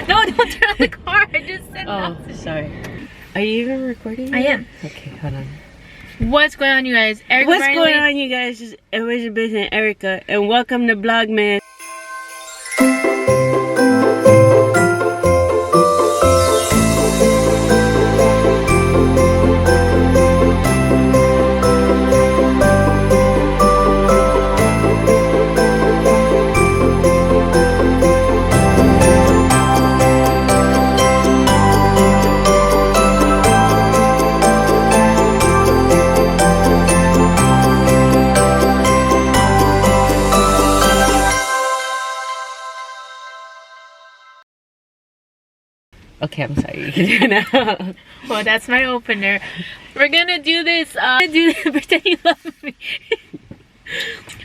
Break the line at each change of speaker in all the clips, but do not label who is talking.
No, don't turn on the car. I just said
Oh, sorry. Are you even recording?
I am.
Okay, hold on.
What's going on, you guys? Erica
What's going on, you guys? It's your business, Erica, and welcome to Vlogmas. Okay, I'm sorry. You can do it now.
Well, that's my opener. We're gonna do this. Pretend you love me.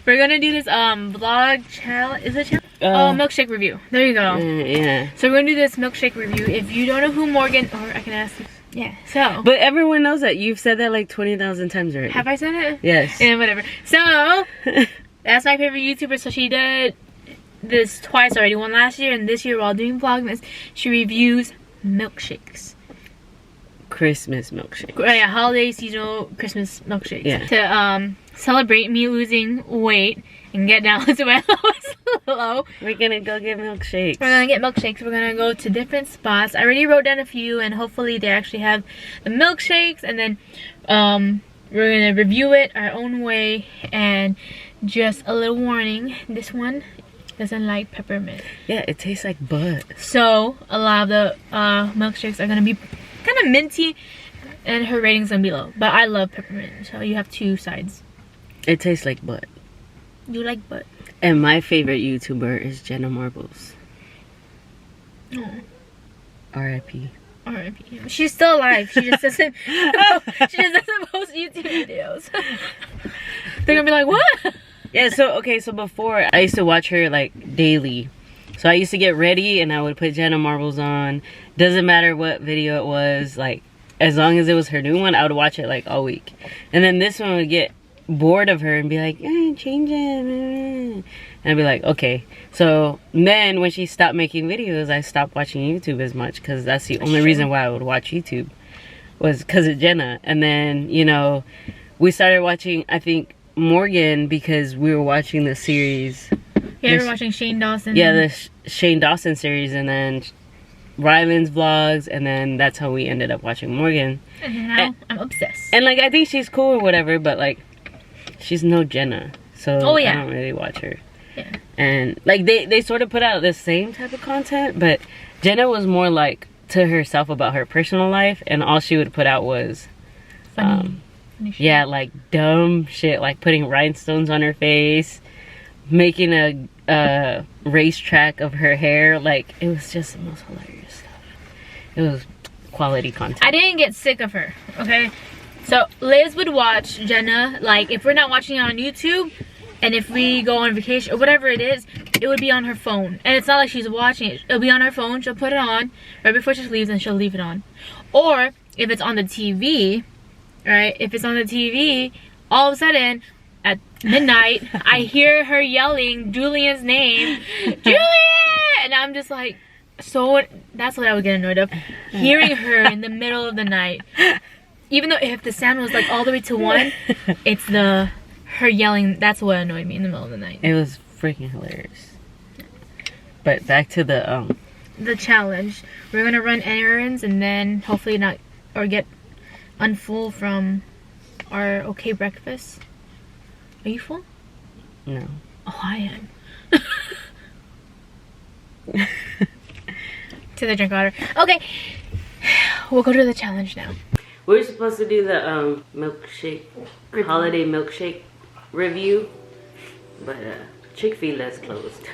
We're gonna do this vlog challenge. Is it challenge? Milkshake review. There you go.
Yeah.
So we're gonna do this milkshake review. If you don't know who Morgan, or I can ask you. Yeah. So.
But everyone knows that. You've said that like 20,000 times already.
Have I said it?
Yes.
And whatever. So that's my favorite YouTuber. So she did this twice already. One last year and this year while doing Vlogmas. She reviews milkshakes.
Christmas milkshake.
Yeah, holiday seasonal Christmas milkshakes.
Yeah.
To celebrate me losing weight and get down to my lowest low.
We're gonna go get milkshakes.
We're gonna get milkshakes. We're gonna go to different spots. I already wrote down a few, and hopefully they actually have the milkshakes. And then we're gonna review it our own way. And just a little warning: this one doesn't like peppermint.
Yeah, it tastes like butt.
So a lot of the milkshakes are gonna be kind of minty, and her rating's gonna be low. But I love peppermint, so you have two sides.
It tastes like butt.
You like butt?
And my favorite YouTuber is Jenna Marbles.
Oh.
R.I.P.
R.I.P. She's still alive. She just doesn't. She just doesn't post YouTube videos. They're gonna be like, what?
Yeah. So before I used to watch her like daily. So I used to get ready and I would put Jenna Marbles on. Doesn't matter what video it was, like as long as it was her new one, I would watch it like all week. And then this one would get bored of her and be like, change it. And I'd be like, okay. So then when she stopped making videos, I stopped watching YouTube as much because that's the only reason why I would watch YouTube was because of Jenna. And then, you know, we started watching, I think, Morgan because we were watching the series.
Yeah, we're watching Shane Dawson.
Yeah, the Shane Dawson series, and then Ryland's vlogs, and then that's how we ended up watching Morgan.
And now I'm obsessed.
And like, I think she's cool or whatever, but like, she's no Jenna, so I don't really watch her.
Yeah.
And like, they sort of put out the same type of content, but Jenna was more like to herself about her personal life, and all she would put out was
Funny shit.
Yeah, like dumb shit, like putting rhinestones on her face, making a racetrack of her hair. Like, it was just the most hilarious stuff. It was quality content.
I didn't get sick of her, okay? So Liz would watch Jenna, like if we're not watching it on YouTube, and if we go on vacation or whatever it is, it would be on her phone. And it's not like she's watching it. It'll be on her phone. She'll put it on right before she leaves, and she'll leave it on. Or if it's on the TV, right? If it's on the TV, all of a sudden at midnight, I hear her yelling Julian's name, Julian! And I'm just like, so that's what I would get annoyed of, hearing her in the middle of the night. Even though if the sound was like all the way to 1, it's her yelling. That's what annoyed me in the middle of the night.
It was freaking hilarious. But back to the
challenge. We're gonna run errands and then hopefully not or get unfull from our okay breakfast. Are you full?
No.
Oh, I am. To the drink water. Okay. We'll go to the challenge now.
We were supposed to do the milkshake holiday milkshake review, but Chick-fil-A's closed.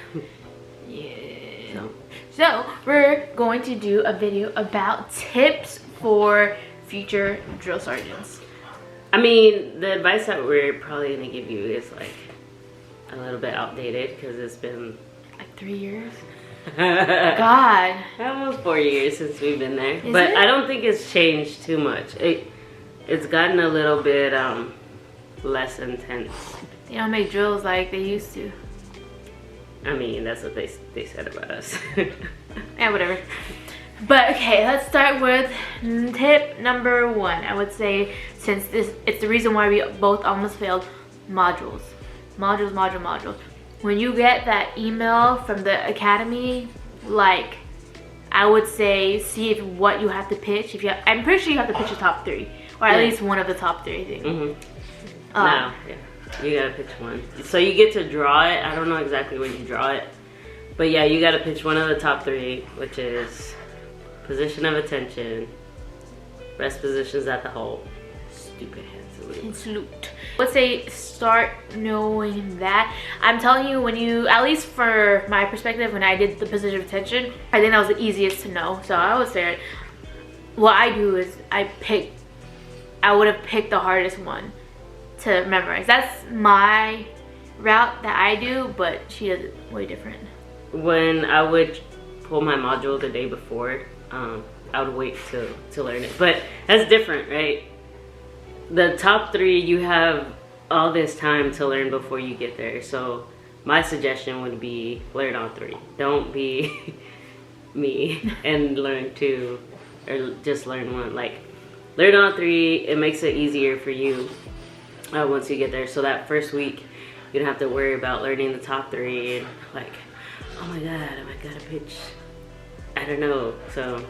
Yeah. So we're going to do a video about tips for future drill sergeants.
I mean, the advice that we're probably gonna give you is like a little bit outdated because it's been
like 3 years. God,
almost 4 years since we've been there.
Is
but
it?
I don't think it's changed too much. It's gotten a little bit less intense.
They don't make drills like they used to.
I mean, that's what they said about us.
Yeah, whatever. But okay, let's start with tip number 1. I would say, since it's the reason why we both almost failed, modules. Modules. When you get that email from the academy, like, I would say see if what you have to pitch. I'm pretty sure you have to pitch the top 3, or at least one of the top 3, I think.
No, yeah, you gotta pitch one. So you get to draw it. I don't know exactly when you draw it, but yeah, you gotta pitch one of the top 3, which is position of attention, best positions at the hole, stupid hand salute.
And salute. Let's say start knowing that. I'm telling you, when you, at least for my perspective, when I did the position of attention, I think that was the easiest to know. So I would say what I do is I would have picked the hardest one to memorize. That's my route that I do, but she does it way different.
When I would pull my module the day before, I would wait to learn it. But that's different, right? The top 3, you have all this time to learn before you get there. So my suggestion would be learn all 3. Don't be me and learn 2, or just learn 1. Like, learn all 3. It makes it easier for you once you get there. So that first week, you don't have to worry about learning the top 3 and like, oh my god, I gotta pitch, I don't know. So,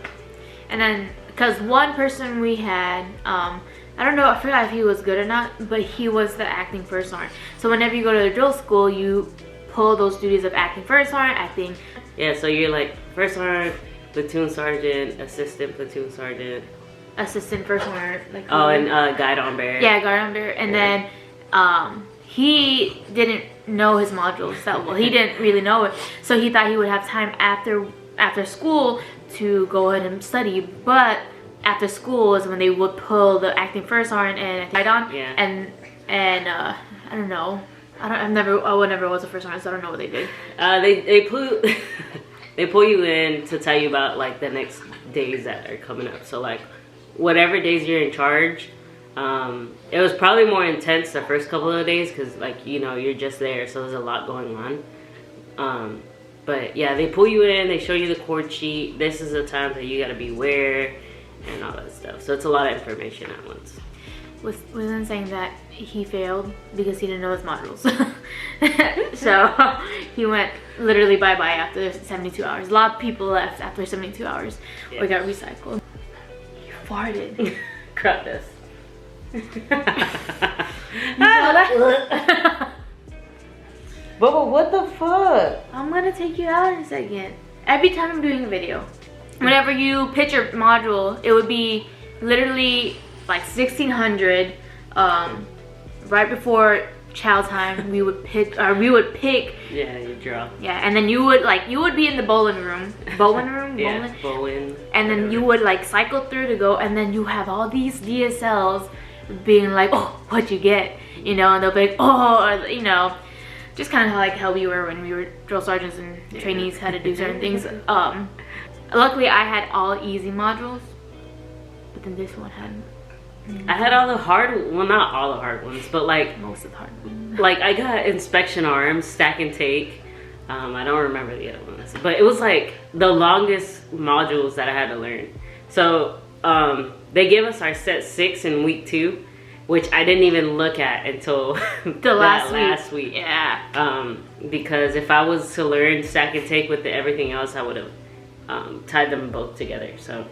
and then because one person we had, I don't know, I forgot if he was good or not, but he was the acting first sergeant. So whenever you go to the drill school, you pull those duties of acting first sergeant, acting.
Yeah, so you're like first sergeant, platoon sergeant, assistant platoon sergeant,
assistant first sergeant. Like,
oh, and guide on bear.
Yeah, guide on bear. And then he didn't know his modules that well. He didn't really know it, so he thought he would have time after school to go ahead and study. But after school is when they would pull the acting first sergeant and guide on.
Yeah.
And I don't know. I never was a first sergeant, so I don't know what they did.
They pull you in to tell you about like the next days that are coming up. So like whatever days you're in charge. It was probably more intense the first couple of days because like, you know, you're just there, so there's a lot going on. But yeah, they pull you in, they show you the chord sheet. This is the time that you gotta be where and all that stuff. So it's a lot of information at once.
Wasn't saying that he failed because he didn't know his modules. So he went literally bye-bye after 72 hours. A lot of people left after 72 hours or got recycled. You farted.
Crap this.
You saw that?
Bubba, what the fuck?
I'm gonna take you out in a second. Every time I'm doing a video, whenever you pitch your module, it would be literally like 1600, right before chow time. We would pick.
Yeah, you draw.
Yeah, and then you would be in the bowling room.
Yeah, bowling.
And then you would like cycle through to go, and then you have all these DSLs being like, oh, what'd you get? You know, and they'll be like, oh, or, you know, just kind of like how we were when we were drill sergeants and trainees had to do certain things. Luckily I had all easy modules, but then this one had.
I had all the hard, well, not all the hard ones, but like
most of the hard ones.
Like I got inspection arms, stack and take. I don't remember the other ones, but it was like the longest modules that I had to learn. So they gave us our set 6 in week 2, which I didn't even look at until
the last week.
Yeah. Because if I was to learn stack and take with everything else, I would have tied them both together. So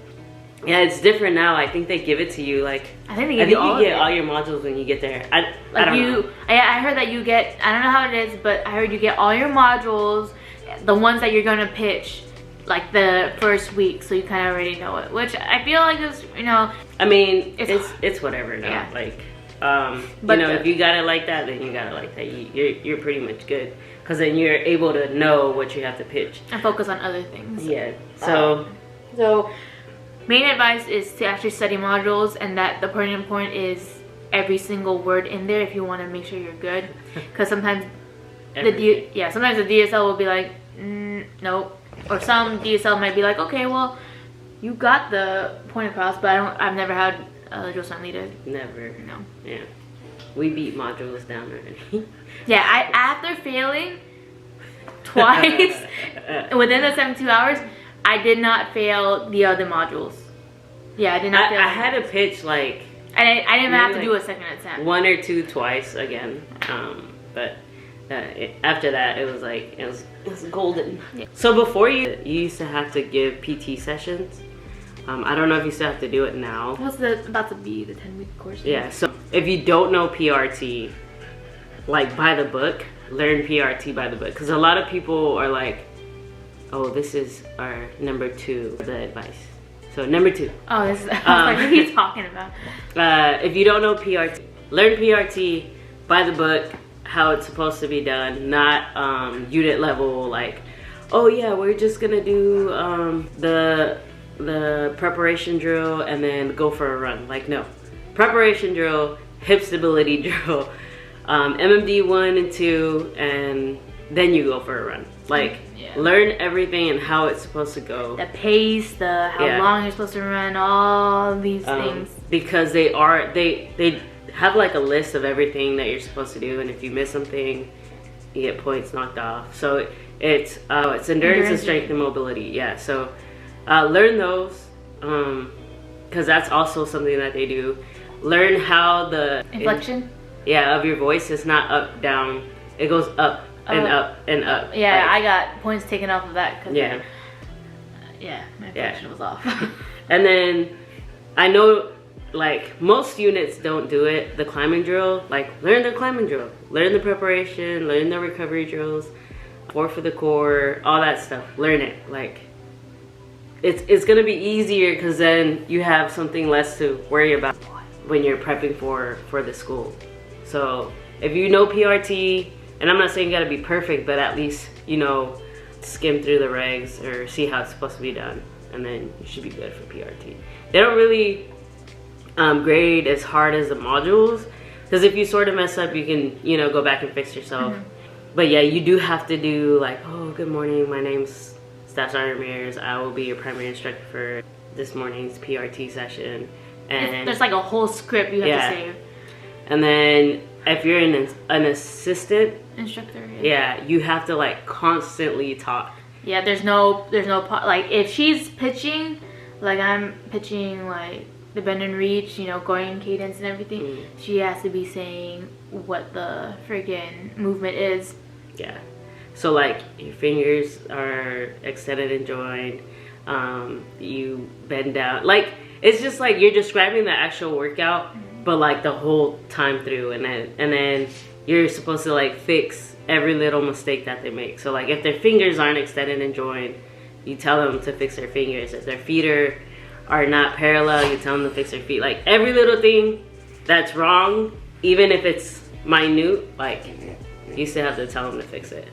yeah, it's different now. I think they give it to you like.
I think they give you all.
You get all your modules when you get there. I don't know.
I heard that you get. I don't know how it is, but I heard you get all your modules, the ones that you're gonna pitch, like the first week, so you kind of already know it. Which I feel like is, you know.
I mean, it's whatever now. Yeah. Like,
but
you know, if you got it like that, then you got it like that. You're pretty much good, because then you're able to know what you have to pitch
and focus on other things.
Yeah. So.
Main advice is to actually study modules, and that the important point is every single word in there if you want to make sure you're good. Because sometimes sometimes the DSL will be like, nope, or some DSL might be like, okay, well, you got the point across, but I've never had a drill sergeant leader.
Never.
No.
Yeah. We beat modules down already.
Yeah, after failing twice within the 72 hours. I did not fail the other modules. Yeah, I did not fail.
I had to pitch like...
I didn't even have to do a second attempt.
1 or 2 twice again. But after that, it was golden. Yeah. So before you used to have to give PT sessions. I don't know if you still have to do it now.
What's about to be the 10-week course?
Yeah, so if you don't know PRT, like by the book, learn PRT by the book. Because a lot of people are like, oh, this is our number 2, the advice. So number 2.
Oh, this is, I was like, what are you talking about?
If you don't know PRT, learn PRT by the book, how it's supposed to be done, not unit level, like, oh yeah, we're just gonna do the preparation drill and then go for a run. Like, no. Preparation drill, hip stability drill, MMD 1 and 2, and then you go for a run. Like, learn everything and how it's supposed to go.
The pace, how long you're supposed to run, all these things. Because
they have like a list of everything that you're supposed to do, and if you miss something, you get points knocked off. So it's endurance and strength and mobility. Yeah, so learn those, because that's also something that they do. Learn how the
inflection
of your voice is not up, down. It goes up and up and up.
Yeah, like, I got points taken off of that. Cause
yeah.
My inflection was off.
And then I know, like, most units don't do it, the climbing drill. Like, learn the climbing drill. Learn the preparation, learn the recovery drills, 4 for the core, all that stuff. Learn it. Like, it's gonna be easier because then you have something less to worry about when you're prepping for the school. So if you know PRT, and I'm not saying you gotta be perfect, but at least, you know, skim through the regs or see how it's supposed to be done, and then you should be good for PRT. They don't really grade as hard as the modules, because if you sort of mess up, you can, you know, go back and fix yourself. But yeah, you do have to do like, oh, good morning, my name's Staff Sergeant Ramirez. I will be your primary instructor for this morning's PRT session. And
there's like a whole script you have to say.
And then if you're an assistant
instructor,
you have to like constantly talk.
Yeah, there's no like, if she's pitching, like I'm pitching like the bend and reach, you know, going cadence and everything, she has to be saying what the friggin' movement is. Yeah.
So like your fingers are extended and joined, you bend down. Like, it's just like you're describing the actual workout, but like the whole time through, and then you're supposed to like fix every little mistake that they make. So like if their fingers aren't extended and joined, you tell them to fix their fingers. If their feet are not parallel, you tell them to fix their feet. Like every little thing that's wrong, even if it's minute, like you still have to tell them to fix it.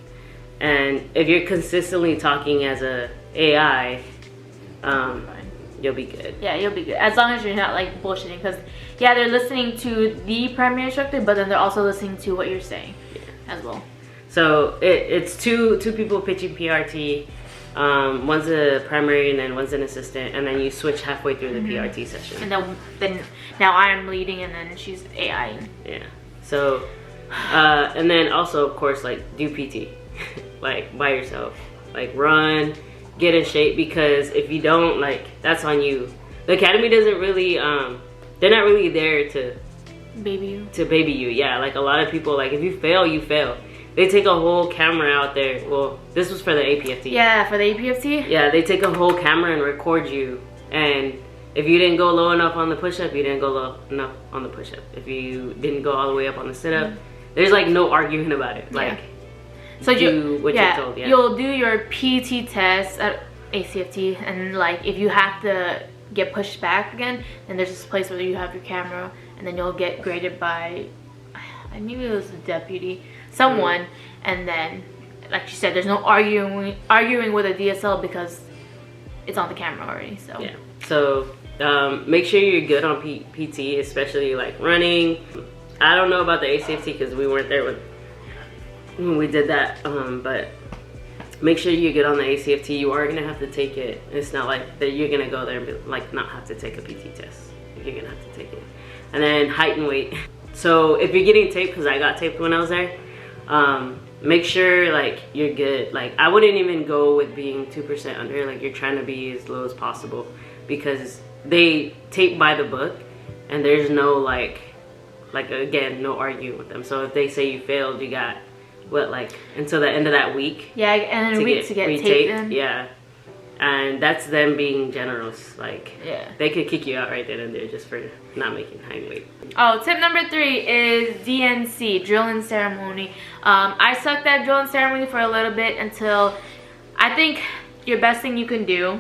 And if you're consistently talking as a AI, you'll be good.
Yeah, you'll be good. As long as you're not like bullshitting, because they're listening to the primary instructor, but then they're also listening to what you're saying as well. So
it's two people pitching PRT. One's a primary and then one's an assistant, and then you switch halfway through the PRT session.
And then now I'm leading and then she's AI.
Yeah. So and then also of course like do PT. Like by yourself, like run, get in shape, because if you don't, like, that's on you. The academy doesn't really they're not really there to baby you. Yeah, like a lot of people, like if you fail, you fail. They take a whole camera out there. Well, this was for the APFT.
Yeah, for the APFT.
Yeah, they take a whole camera and record you, and if you didn't go low enough on the push-up, you didn't go low enough on the push-up. If you didn't go all the way up on the sit-up, there's like no arguing about it. Like,
so
do what you're told.
You'll do your PT test at ACFT, and like if you have to get pushed back again, then there's this place where you have your camera, and then you'll get graded by, I knew it was a deputy, someone, and then like you said, there's no arguing with a DSL because it's on the camera already. So
yeah. So make sure you're good on PT, especially like running. I don't know about the ACFT because we weren't there when we did that, but make sure you get on the ACFT. You are gonna have to take it. It's not like that you're gonna go there and be, like, not have to take a PT test. You're gonna have to take it. And then height and weight. So if you're getting taped, because I got taped when I was there, make sure like you're good. Like I wouldn't even go with being 2% under. Like you're trying to be as low as possible, because they tape by the book, and there's no like again, no arguing with them. So if they say you failed, you got what, like until the end of that week?
Yeah, and then a week to get taped in.
Yeah. And that's them being generous. Like,
yeah,
they could kick you out right then and there just for not making height weight.
Oh, tip number 3 is DNC, drill and ceremony. I sucked at drill and ceremony for a little bit until I think your best thing you can do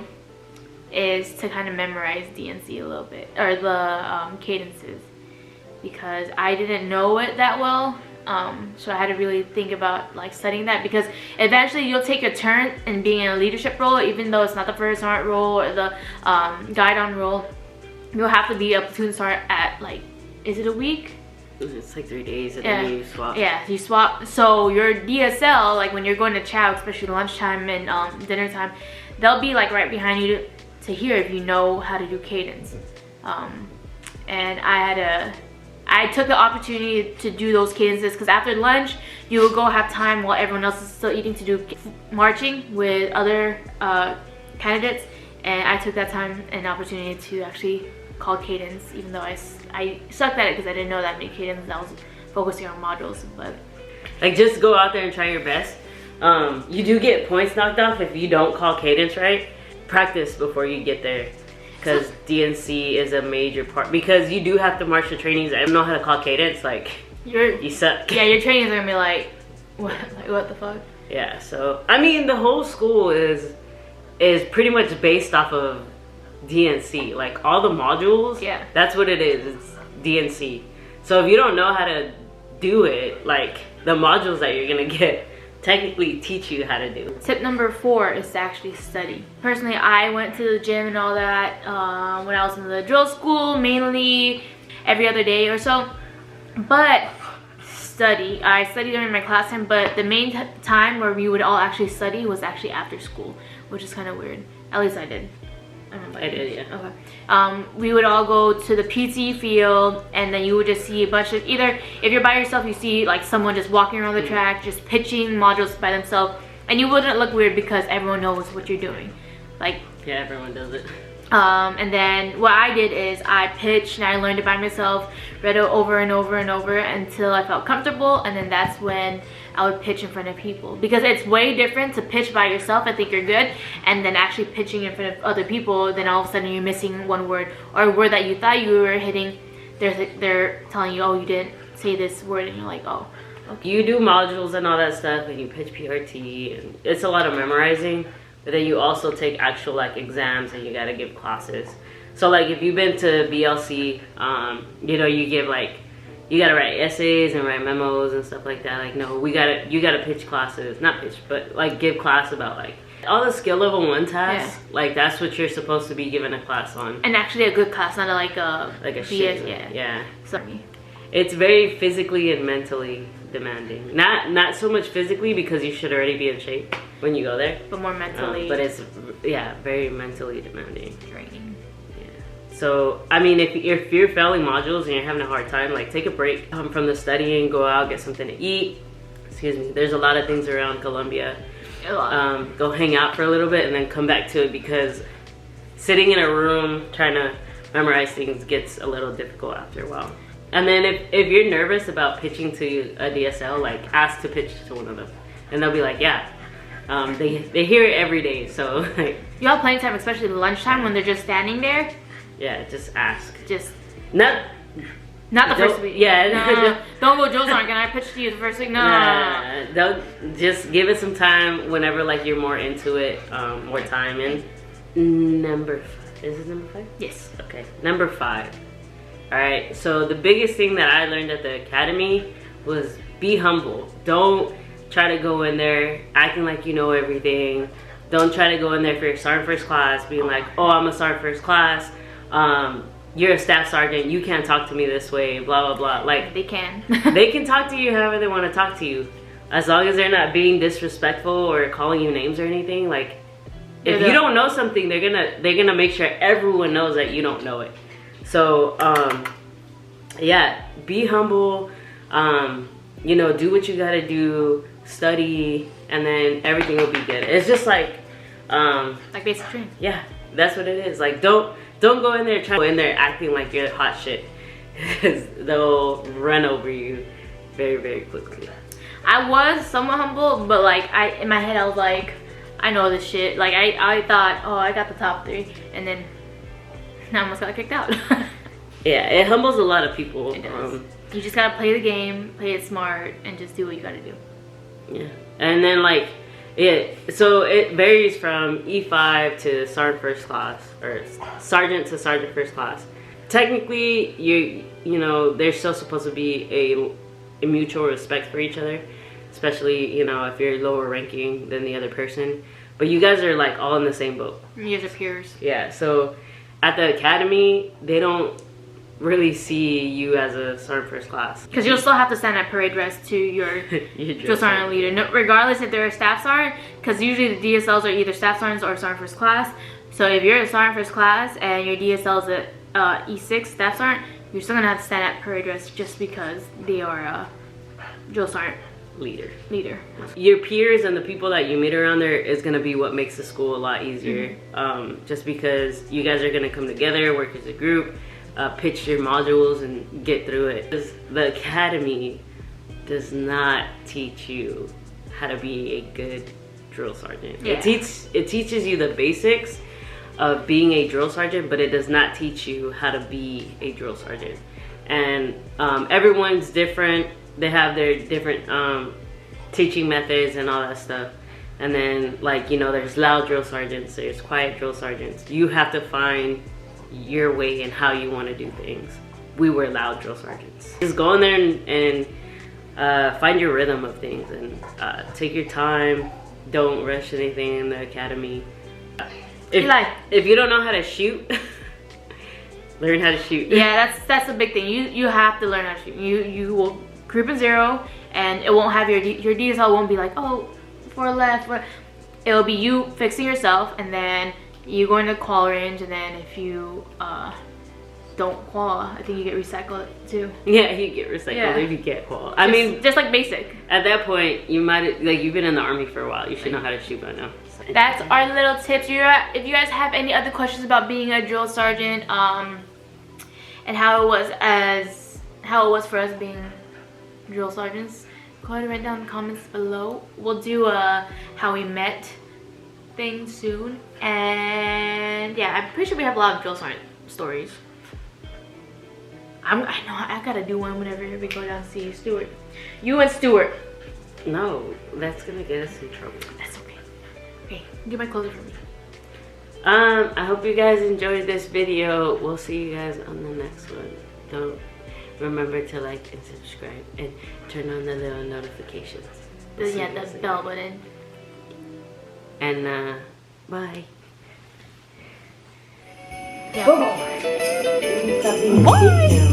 is to kind of memorize DNC a little bit, or the cadences, because I didn't know it that well. So I had to really think about like studying that, because eventually you'll take your turn in being in a leadership role, even though it's not the first sergeant role or the guide-on role. You'll have to be a platoon sergeant at like, is it a week?
It's like 3 days, and then you swap.
Yeah, you swap. So your DSL, like when you're going to chow, especially lunchtime and dinner time, they'll be like right behind you to hear if you know how to do cadence. And I took the opportunity to do those cadences, because after lunch you will go have time while everyone else is still eating to do marching with other candidates, and I took that time and opportunity to actually call cadence, even though I sucked at it because I didn't know that many cadences. I was focusing on modules. But
like, just go out there and try your best. You do get points knocked off if you don't call cadence right. Practice before you get there, because DNC is a major part, because you do have to march the trainings. I don't know how to call cadence. Like, you suck.
Yeah, your trainings are gonna be like, what the fuck?
Yeah. So I mean, the whole school is pretty much based off of DNC. Like all the modules.
Yeah.
That's what it is. It's DNC. So if you don't know how to do it, like the modules that you're gonna get technically teach you how to do.
Tip number 4 is to actually study. Personally, I went to the gym and all that when I was in the drill school, mainly every other day or so. But I studied during my class time, but the main time where we would all actually study was actually after school, which is kind of weird. At least I did.
I did, yeah.
Okay. We would all go to the PT field, and then you would just see a bunch of, either if you're by yourself, you see like someone just walking around the track, just pitching modules by themselves, and you wouldn't look weird because everyone knows what you're doing. Like,
yeah, everyone does it.
And then what I did is I pitched and I learned it by myself, read it over and over and over until I felt comfortable, and then that's when I would pitch in front of people, because it's way different to pitch by yourself and think you're good, and then actually pitching in front of other people. Then all of a sudden you're missing one word, or a word that you thought you were hitting, they're telling you, oh, you didn't say this word, and you're like, oh, okay.
You do modules and all that stuff, and you pitch PRT, and it's a lot of memorizing. But then you also take actual like exams, and you gotta give classes. So like if you've been to BLC, you know, you give like, you gotta write essays and write memos and stuff like that. Like, no, you gotta pitch classes, not pitch, but like give class about like all the skill level 1 tasks. Yeah. Like that's what you're supposed to be given a class on.
And actually a good class, not like a
shit.
Yeah.
Yeah.
Sorry.
It's very physically and mentally demanding. Not so much physically, because you should already be in shape when you go there.
But more mentally.
But it's, yeah, very mentally demanding.
Draining.
Yeah. So, I mean, if you're failing modules and you're having a hard time, like take a break from the studying, go out, get something to eat. Excuse me. There's a lot of things around Columbia.
A lot.
Go hang out for a little bit and then come back to it, because sitting in a room trying to memorize things gets a little difficult after a while. And then if you're nervous about pitching to a DSL, like ask to pitch to one of them, and they'll be like, yeah. They hear it every day, so like,
you have plenty of time, especially lunchtime when they're just standing there.
Yeah, just ask.
Just
not
the first week.
Yeah.
No. Don't go, Joe's aren't. Can I pitch to you the first week? No.
Nah, don't, just give it some time whenever like you're more into it, more time in. Number 5. Is it number 5?
Yes.
Okay. Number 5. All right. So the biggest thing that I learned at the academy was be humble. Don't try to go in there acting like you know everything. Don't try to go in there for your sergeant first class being like, oh, I'm a sergeant first class. You're a staff sergeant. You can't talk to me this way, blah, blah, blah. Like,
they can.
They can talk to you however they want to talk to you. As long as they're not being disrespectful or calling you names or anything. Like, if you don't know something, they're gonna make sure everyone knows that you don't know it. So, yeah, be humble. You know, do what you gotta do. study, and then everything will be good. It's just like
basic training.
Yeah, that's what it is. Like don't go in there trying to go in there acting like you're hot shit, because they'll run over you very, very quickly.
I was somewhat humble, but like in my head I was like, I know this shit. Like I thought, oh, I got the top 3, and then I almost got kicked out.
Yeah, it humbles a lot of people.
It does. You just gotta play the game, play it smart, and just do what you gotta do.
Yeah, and then like so it varies from E5 to Sergeant First Class, or Sergeant to Sergeant First Class. Technically, you know, there's still supposed to be a mutual respect for each other, especially, you know, if you're lower ranking than the other person. But you guys are like all in the same boat.
You guys are peers.
Yeah, so at the academy, they don't really see you as a Sergeant First Class.
Because you'll still have to stand at parade dress to your drill sergeant leader, no, regardless if they're a staff sergeant, because usually the DSLs are either staff sergeants or Sergeant First Class. So if you're a Sergeant First Class and your DSL is a E6 staff sergeant, you're still gonna have to stand at parade dress just because they are a drill sergeant leader.
Your peers and the people that you meet around there is gonna be what makes the school a lot easier. Just because you guys are gonna come together, work as a group, pitch your modules and get through it. The academy does not teach you how to be a good drill sergeant.
Yeah.
It teaches you the basics of being a drill sergeant, but it does not teach you how to be a drill sergeant. And everyone's different. They have their different teaching methods and all that stuff. And then, like, you know, there's loud drill sergeants, there's quiet drill sergeants. You have to find your way and how you want to do things. We were loud drill sergeants. Just go in there and find your rhythm of things, and take your time. Don't rush anything in the academy. If you don't know how to shoot, learn how to shoot.
Yeah, that's the big thing. You have to learn how to shoot. You will group in 0, and it won't have your DSL won't be like, oh, for left. It'll be you fixing yourself, and then you go into qual range, and then if you don't qual, I think you get recycled too.
Yeah, you get recycled if you get qual. I mean,
just like basic.
At that point, you might, like, you've been in the Army for a while. You should know how to shoot by now.
That's our little tips. If you guys have any other questions about being a drill sergeant, and how it was for us being drill sergeants, go ahead and write down in the comments below. We'll do a how we met thing soon, and yeah, I'm pretty sure we have a lot of drill sergeant stories. I know I gotta do one whenever we go down to see Stuart. You and Stuart.
No, that's gonna get us in trouble.
That's okay. Okay, get my clothes for me.
I hope you guys enjoyed this video. We'll see you guys on the next one. Don't remember to like and subscribe and turn on the little notifications.
Yeah, the bell button.
And bye.
Yeah.
Bye.